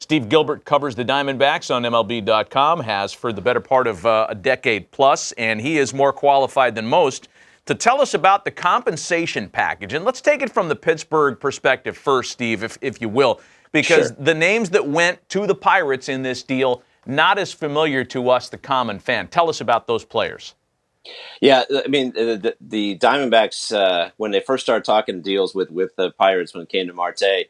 Steve Gilbert covers the Diamondbacks on MLB.com, has for the better part of a decade plus, and he is more qualified than most to tell us about the compensation package. And let's take it from the Pittsburgh perspective first, Steve, if you will, because Sure. the names that went to the Pirates in this deal, not as familiar to us, the common fan. Tell us about those players. Yeah, I mean, the Diamondbacks, when they first started talking deals with the Pirates when it came to Marte,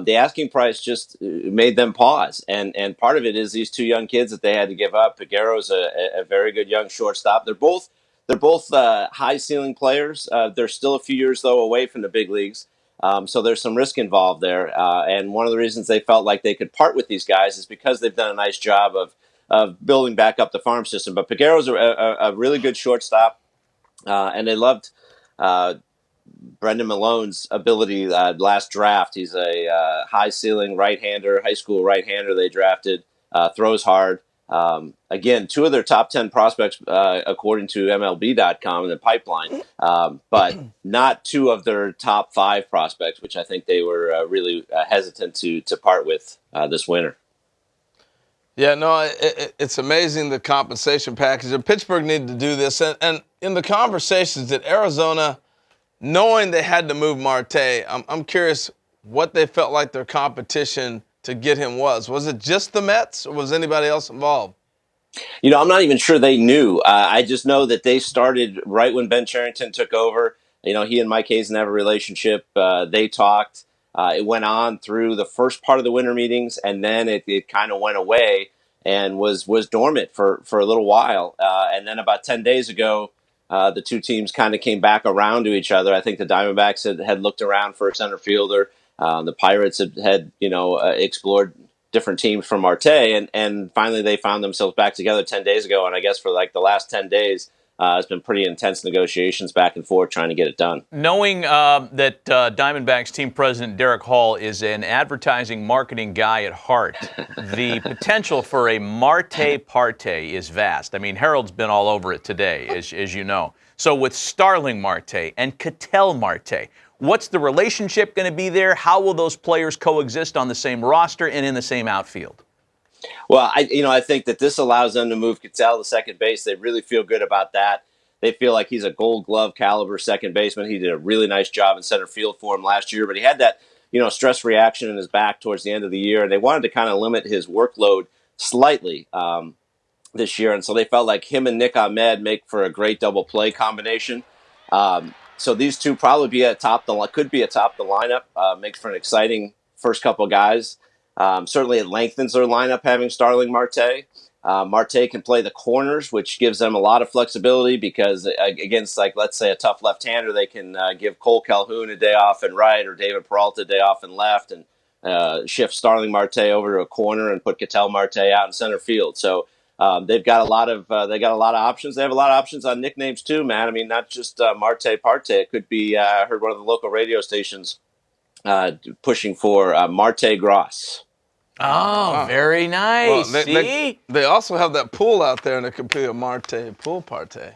the asking price just made them pause. And part of it is these two young kids that they had to give up. Figueroa's a very good young shortstop. They're both high ceiling players. They're still a few years, though, away from the big leagues. So there's some risk involved there. And one of the reasons they felt like they could part with these guys is because they've done a nice job of building back up the farm system. But Figueroa's a really good shortstop, and they loved Brendan Malone's ability last draft. He's a high ceiling right-hander, high school right-hander they drafted, throws hard. Again, two of their top 10 prospects, according to MLB.com in the pipeline, but not two of their top 5 prospects, which I think they were really hesitant to part with this winter. Yeah, no, it's amazing the compensation package. And Pittsburgh needed to do this. And in the conversations that Arizona, knowing they had to move Marte, I'm curious what they felt like their competition to get him was. Was it just the Mets or was anybody else involved? I'm not even sure they knew. I just know that they started right when Ben Cherington took over. He and Mike Hazen have a relationship. They talked. It went on through the first part of the winter meetings, and then it kind of went away and was dormant for a little while. And then about 10 days ago, the two teams kind of came back around to each other. I think the Diamondbacks had looked around for a center fielder. The Pirates had explored different teams from Marte, and finally they found themselves back together 10 days ago. And I guess for like the last 10 days, it's been pretty intense negotiations back and forth trying to get it done. Knowing that Diamondbacks team president Derek Hall is an advertising marketing guy at heart, the potential for a Marte parte is vast. I mean, Harold's been all over it today, as you know. So with Starling Marte and Ketel Marte, what's the relationship going to be there? How will those players coexist on the same roster and in the same outfield? Well, I think that this allows them to move Ketel to second base. They really feel good about that. They feel like he's a Gold Glove caliber second baseman. He did a really nice job in center field for him last year, but he had that stress reaction in his back towards the end of the year, and they wanted to kind of limit his workload slightly this year, and so they felt like him and Nick Ahmed make for a great double play combination. So these two probably could be atop the lineup. Makes for an exciting first couple guys. Certainly it lengthens their lineup having Starling Marte. Marte can play the corners, which gives them a lot of flexibility because against, like, let's say a tough left-hander, they can give Cole Calhoun a day off in right or David Peralta a day off in left and shift Starling Marte over to a corner and put Ketel Marte out in center field. So they've got a lot of options. They have a lot of options on nicknames too, man. I mean, not just Marte Parte. It could be. I heard one of the local radio stations pushing for Marte Gross. Oh, very nice. Well, See? they also have that pool out there, and it could be a Marte pool parte.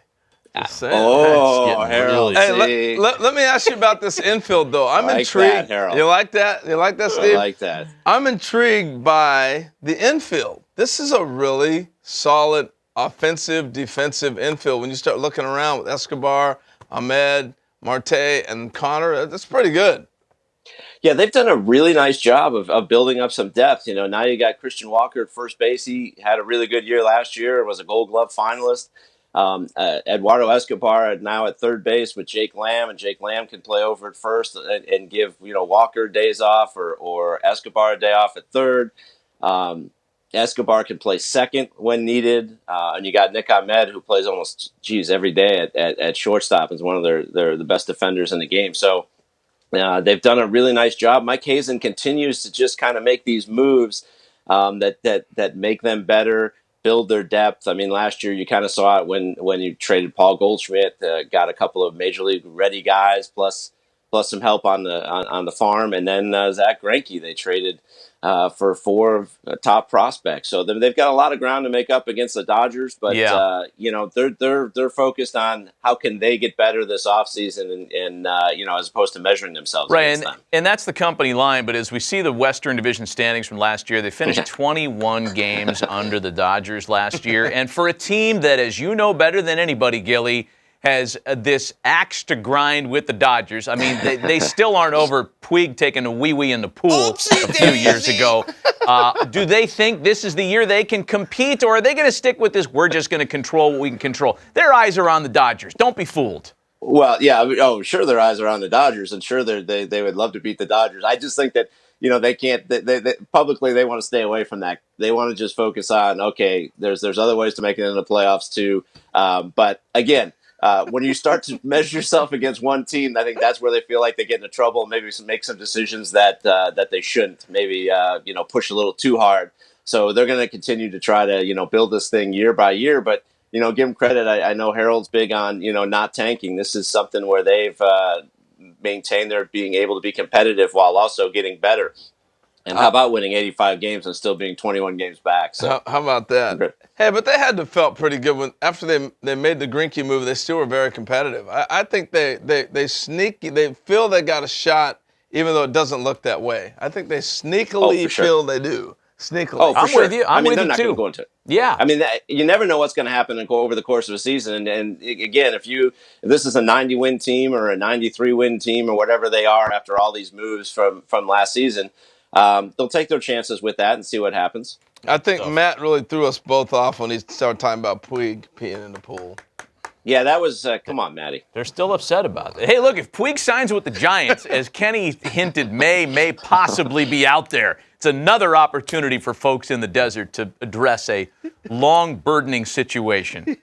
Just saying. Oh, That's Harold. Hey, let me ask you about this infield, though. I'm like intrigued. that, Harold. You like that? You like that, Steve? I like that. I'm intrigued by the infield. This is a really solid offensive, defensive infield. When you start looking around with Escobar, Ahmed, Marte, and Connor, that's pretty good. Yeah, they've done a really nice job of building up some depth. Now you got Christian Walker at first base. He had a really good year last year, was a Gold Glove finalist. Eduardo Escobar now at third base with Jake Lamb, and Jake Lamb can play over at first and give Walker days off or Escobar a day off at third. Escobar can play second when needed, and you got Nick Ahmed, who plays almost every day at shortstop. Is one of the best defenders in the game. So they've done a really nice job. Mike Hazen continues to just kind of make these moves that make them better, build their depth. I mean, last year you kind of saw it when you traded Paul Goldschmidt, got a couple of major league ready guys plus plus some help on the farm, and then Zach Greinke they traded for 4 top prospects. So they've got a lot of ground to make up against the Dodgers, but they're focused on how can they get better this offseason, and as opposed to measuring themselves against them. And that's the company line. But as we see the Western Division standings from last year, they finished 21 games under the Dodgers last year, and for a team that, as you know better than anybody, Gilly, has this axe to grind with the Dodgers. I mean, they still aren't over Puig taking a wee-wee in the pool a few years ago. Do they think this is the year they can compete, or are they going to stick with this, we're just going to control what we can control? Their eyes are on the Dodgers. Don't be fooled. Well, yeah. Sure, their eyes are on the Dodgers, and sure, they would love to beat the Dodgers. I just think that, they can't. They publicly, they want to stay away from that. They want to just focus on, okay, there's other ways to make it into the playoffs too. But again, when you start to measure yourself against one team, I think that's where they feel like they get into trouble. Maybe make some decisions that they shouldn't. Maybe push a little too hard. So they're going to continue to try to build this thing year by year. But give them credit. I know Harold's big on not tanking. This is something where they've maintained their being able to be competitive while also getting better. And how about winning 85 games and still being 21 games back? So how about that? Hey, but they had to felt pretty good when after they made the Greinke move. They still were very competitive. I think they sneaky. They feel they got a shot, even though it doesn't look that way. I think they sneakily feel they do. Sneakily. Oh, for sure. With you. I'm with they're you not too. Going to go into it. Yeah. I mean, you never know what's going to happen over the course of a season. And again, if this is a 90-win team or a 93-win team or whatever they are after all these moves from last season, they'll take their chances with that and see what happens. I think Matt really threw us both off when he started talking about Puig peeing in the pool. Yeah, that was come on, Matty. They're still upset about it. Hey, look, if Puig signs with the Giants, as Kenny hinted, may possibly be out there. It's another opportunity for folks in the desert to address a long, burdening situation.